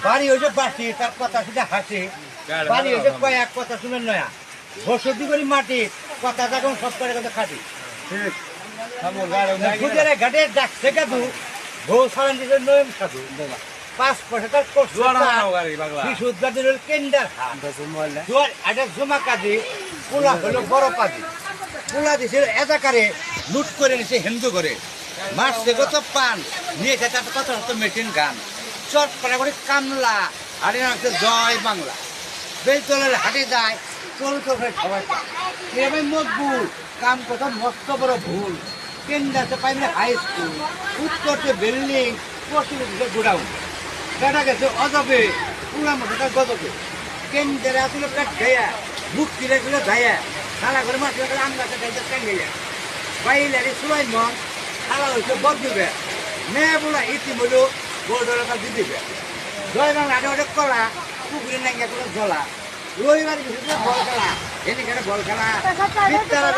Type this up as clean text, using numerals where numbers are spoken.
বাড়ি হয়েছে বাসি, তার কথা শুনে হাসি। বাড়ি হয়েছে কয়েক কথা শুনে নয়া বসতি করি মাটি কথা তখন সব করে কথা খাটি ঘাটে ডাকছে কাদু বউ সারান দিতে নয়ম সাধু 5 পয়সাটার কেন্ডার একটা জমা কাজে পোলা হলো বড় কাজে পোলা দিছিল এজাকারে লুট করে নিছে হিন্দু করে মাছ থেকে তো পান নিয়েছে তার কথা হতো মেশিন গান চট করে কামলা হাটে নামছে জয় বাংলা বেলতলের হাটে যায় চলতো সবাই এভাবে মজবুর কাম কথা মস্ত বড় ভুল কেন্দ্রে প্রাইমারি হাই স্কুল উত্তরতে বিল্ডিং পশ্চিমে দিকে গোডাউন দেখা গেছে অজবে পুরা মশাটা গজবে কেন্দ্রে আসলে পেট গায়া মুখ কিনে গেলে গায়া খালা করে মাছ আম গাছে গাইতে টাঙ্গাইয়া বাইলারি সুলাই মন খালা হয়েছে বদ দিবে মেয়ে বলা ইতিমধ্যে গোড়া দিদিবে জয় বাংলা আটে কলা পুকুরে নাঙ্গা করে ঝোলা রবিবার ভিতরে বল খেলা এদিকে বল খেলা বিদ্যালয়